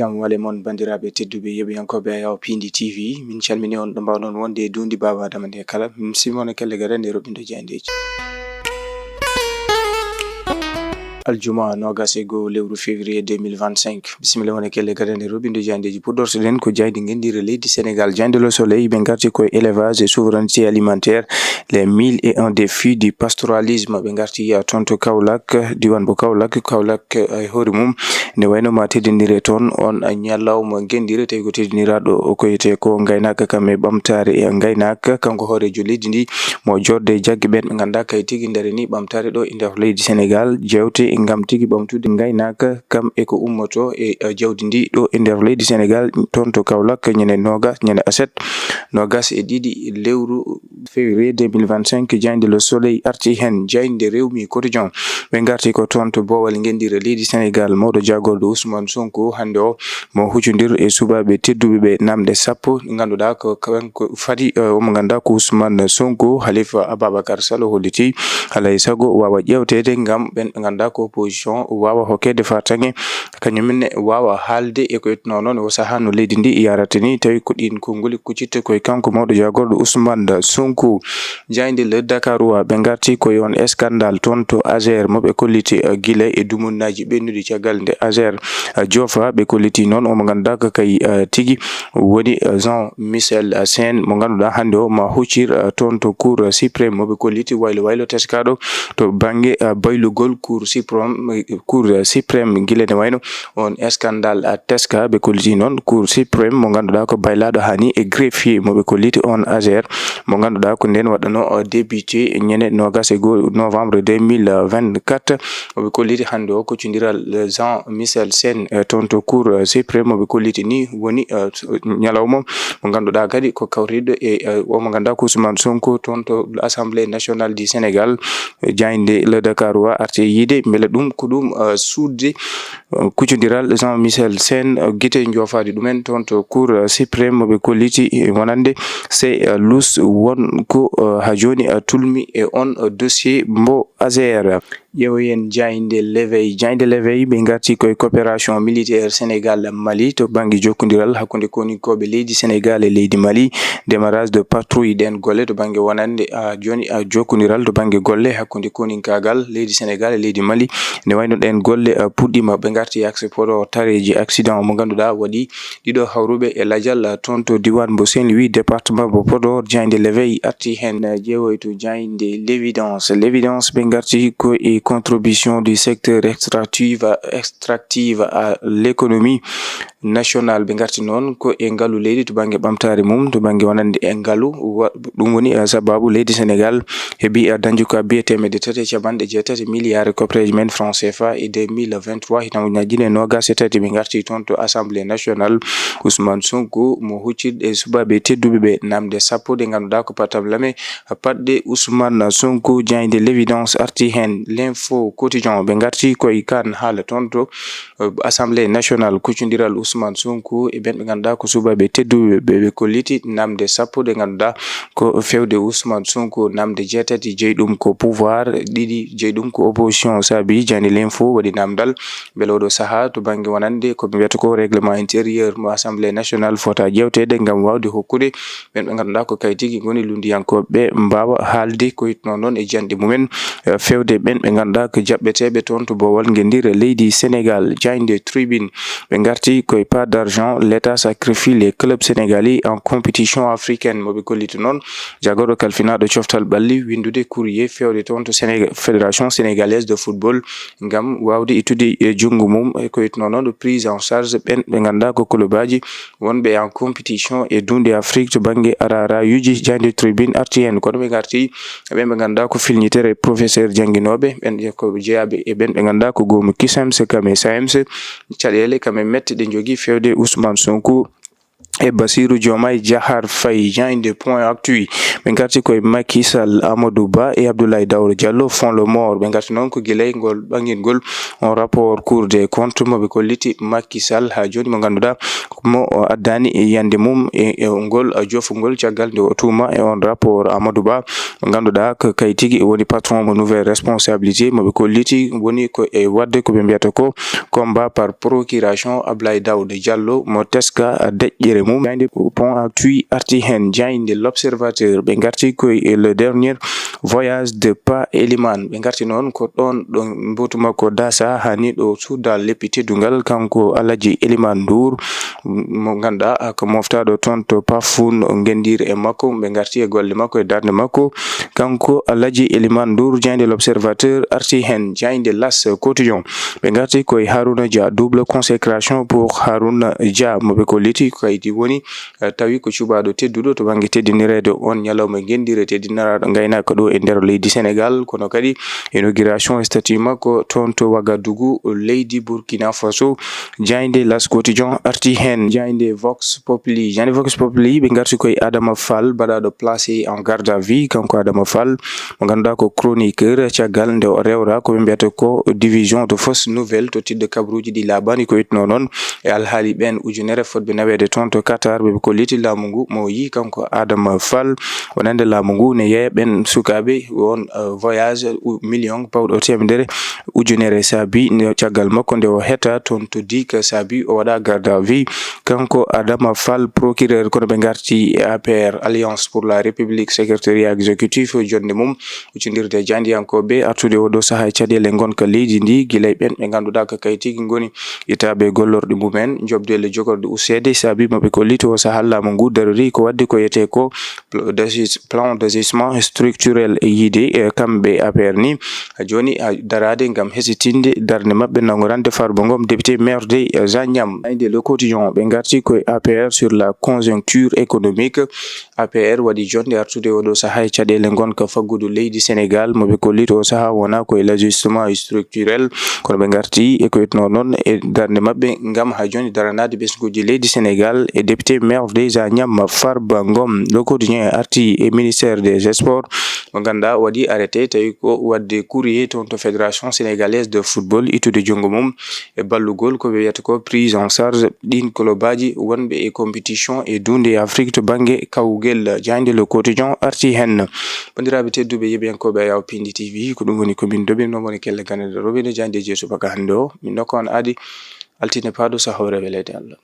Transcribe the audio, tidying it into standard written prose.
jam wale mon bandiraɓe tedduɓe yeɓiyankoɓe yaw Pindi TV min calmini on ɗo mbawɗon wonde dundi baba adama nde kala min simon kelle gare nde roɓindo jandeji aljuma nogas e go lewru février 2025 bisimilla wona kelle gare nde roɓindo jandeji puɗɗortoɗen ko jaydi gendire leydi Sénégal jande le soleil ɓe garti koye élevage et souveraineté alimentaire les 1001 défis du pastoralisme ɓe garti tonto Kaolack diwan bo Kaolack ay hoore mum ne wayno ma teddindire toon on ñallawma gendire tawi ko teddiniraɗo koyete ko gaynaka kam e ɓamtare e gaynaka kanko hoorejo leydi ndi mo jorde jaggue ɓen ɓe ganda kay tigui daari ni ɓamtare ɗo e nder leydi Sénégal jewte ngam tigi ɓamtude gaynaka kam e ko ummoto e jawdi ndi ɗo e nder leydi Sénégal toon to Kaolack ñande nogas ñande aset nogas e ɗiɗi lewru février 2025 jayde le soleil arti hen jayde rewmi quotidien ɓe garti ko toon to bowal gendire leydi Sénégal mawɗo jagorɗo Ousmane Sonko hande o mo huccodir e subaɓe tedduɓe ɓe namde sappo ganduɗa ko kanko fadi omo ganda ko Ousmane Sonko Halifa Ababacar Sall holliti alay sago wawa ƴewtede ngam ɓen ɓe ganda ko opposition wawa hokkede fartange kañuminne wawa haalde e ko yetno noon o saaha no leydi ndi yarata ni tawi ko ɗin konngoli kuccitte koye kanko mawɗo jagorɗo Ousmane Sonko jayde le Dakarois ɓe garti koye on scandale toon to Azer moɓe kolliti guila e dumunnaji ɓennuɗi caggal nde Azer Diofa ɓe kolliti noon omo ganda ko kay tigui woni Jean Michel Sène mo ganduɗa hande o ma huccir toon to cour suprême moɓe kolliti waylo teskaɗo to banggue baylugol cour suprême guila ne wayno on scandale teska ɓe kolliti noon cour suprême mo ganduɗa ko baylaɗo hani e greffier moɓe kolliti on Azer mo ganduɗa ko nden waɗano débuté ñande nogas e go novembre 2024 oɓe kolliti hande o koccodiral Jean Michel Sène toon to cour suprême moɓe kolliti ni woni ñalawma mo ganduɗa kadi ko kawriɗo e omo ganda ko Ousmane Sonko toon to assemblée nationale du Sénégal jayde le Dakarois arti yide beele ɗum ko ɗum sudde kuccodiral Jean Michel Sène guite jofade ɗumen toon to cour suprême moɓe kolliti wonande c'est lus won ko ha joni tulmi e on dossier mbo Azer ƴeewoyen jayde l'éveil ɓe garti koye coopération militaire Sénégal Mali to banggue jokkodiral hakkude konikoɓe leydi Sénégal e leydi Mali démarrage de patrouille ɗen golle to banggue wonande joni jokkodiral to banggue golle hakkude koninkagal leydi Sénégal e leydi Mali ne wayno ɗen golle puɗɗima ɓe garti axe Podor tareji accident mo ganduɗa waɗi ɗiɗo hawruɓe e ladial toon to diwan bo Saint-Louis département bo Podor jayde l'éveil arti hen ƴeewoy to jayde l'évidence ɓe garti ko e contribution du secteur extractive à l'économie nationale ɓe garti noon ko e ngaalu leydi to banggue ɓamtare mum to banggue wonande e ngaalu ɗum woni sababu leydi Sénégal heeɓi dañde ko biyetemeɗe 3.8 milliards copreji men franc CFA e 2023 hitan ujunaje ɗiɗi e nogas e tati ɓe garti toon to assemblée nationale Ousmane Sonko mo huccide e subaɓe tedduɓe ɓe namde sappo ɗe ganduɗa ko patam lame paɗɗe Ousmane Sonko jayde l'évidence arti hen l'info quotidien ɓe garti koye kan haala toon to assemblée nationale kuccodiral Ousmane Sonko e ɓen ɓe ganduɗa ko subaɓe tedduɓe ɓe kolliti namde sappo ɗe ganduɗa ko fewde Ousmane Sonko namde jeetati jeeyiɗum ko pouvoir ɗiɗi jeeyiɗum ko opposition saabi jayde l'info waɗi namdal beele oɗo saaha to banggue wonande ko wiyata ko règlement intérieur mo assemblée nationale fota ƴewtede gam wawde hokkude ɓen ɓe ganduɗa ko kay tigui goni lundiyankoɓe mbawa haalde ko yitno noon e janɗe mumen fewde ɓen ɓe ganduɗa ko jaɓɓeteɓe toon to bowal guendire leydi Sénégal jayde tribune ɓe garti koye pas d'argent l'état sacrifie les clubs sénégalais en compétition africaine moɓe kolliti noon jagorɗo kalfinaɗo coftal ɓalli windude courrier fewde toon to fédération sénégalaise de football ngam wawde ittude e junggo mum e ko yitno noon prise en charge ɓen ɓe ganduɗa ko clubaji wonɓe en compétition e dunde Afrique to banggue arara yuji jayde tribune arti hen kono ɓe garti ɓen ɓe ganduɗa ko filnitere professeur janguinoɓe ɓen ko jeeyaɓe e ɓen ɓe ganduɗa ko gomu Kisems kame SAEMS caɗele kame mette ɗe jogui fewde Ousmane Sonko et Bassirou Diomaye Diakhar Faye. Jande point actu bengarti koy Macky Sall, Amadou Ba et Abdoulaye Daouda Diallo font le mort. Bengarti non ko gilay ngol bangingol on rapport Cour des comptes mo be ko liti Macky Sall ha joni mo ganduda mo addani yande mum e ngol jofugol caggal nde o tuma e on rapport Amadou Ba mo ganduda ko kay tigi woni patron mo nouvelle responsabilité mo be ko liti woni ko e wadde ko be mbiyata ko combat par procuration Abdoulaye Daouda Diallo mo teska dejjere mum. Jande point actu arti hen jande l'observateur be garti ko le dernier voyage de Pa Eliman be garti non ko don mbotuma ko dasa hani do suda lepiti dungal kanko Alaji Eliman Ndour mo ganda ak moftado tonto pafun ngendir e makko be garti e golle makko e darde makko kanko Alaji Eliman Ndour. Jande l'observateur arti hen jande L'As quotidien be garti ko Harouna Dia double consécration pour Harouna Dia mo be ko liti kayti woni tawi ko cubado teddudo to bangi teddinirede on nyalawma gendire teddinaraado gaynaka do e nder leydi Sénégal kono kadi inauguration statut makko tonto Ouagadougou leydi Burkina Faso. Jande L'As quotidien arti hen jande Vox Populi. Jande Vox Populi be garti koy Adama Fall badado placé en garde à vue kanko Adama Fall mo ganduda ko chroniqueur caggal nde o rewra ko be mbiyata ko division de fausse nouvelle to tidde kabruji di labani ko itno non e alhaali ben ujunere fodbe nawede tonto Qatar be ko liti laamu ngu mo yi kanko Adama Fall wonande laamu ngu ne yeya ben sukabe won voyage million pawdo temedere ujunere sabi ne caggal makko nde o heta tonto dik sabi o wada garde à vue kanko Adama Fall procureur kono be garti APR Alliance pour la République secrétariat exécutif jonde mum ucindirde jandiyankobe artude o do saha cadele gonka leydi ndi gilay ben be ganduda ka kayti ngoni itabe gollordi mumen jobdele jogorde usede sabi mabe ko lito saha laamu ngu darori ko waddi ko yete ko plan d'ajustement structurel yide kambe APR ni joni darade ngam hesitinde darne mabbe nangorande Farba Ngom député maire de Zanyam. Inde le quotidien be garti ko APR sur la conjoncture économique. APR wadi jonde artude odo saha cadele gonka faggudu leydi Sénégal mo be ko lito saha wona ko l'ajustement structurel kono be garti e ko etno non e darne mabbe ngam ha joni daranade besguji leydi Sénégal et député maire de Zanyam Farba Ngom. Le quotidien arti et ministère des sports mo ganda wadi arrêté tawi ko wadde courrier tonto fédération sénégalaise de football itude jongo mum e ballugol ko wiyata ko prise en charge din kolobaji wonbe e compétition e dunde Afrique to bange kawgel. Jande Le quotidien arti hen bandirabe teddube yebiyankobe yaw Pindi TV ko dum woni ko min dobe no woni kelle ganade robine jande jeeso baka hande o min nokon adi altine pado sa hawre welede Allah.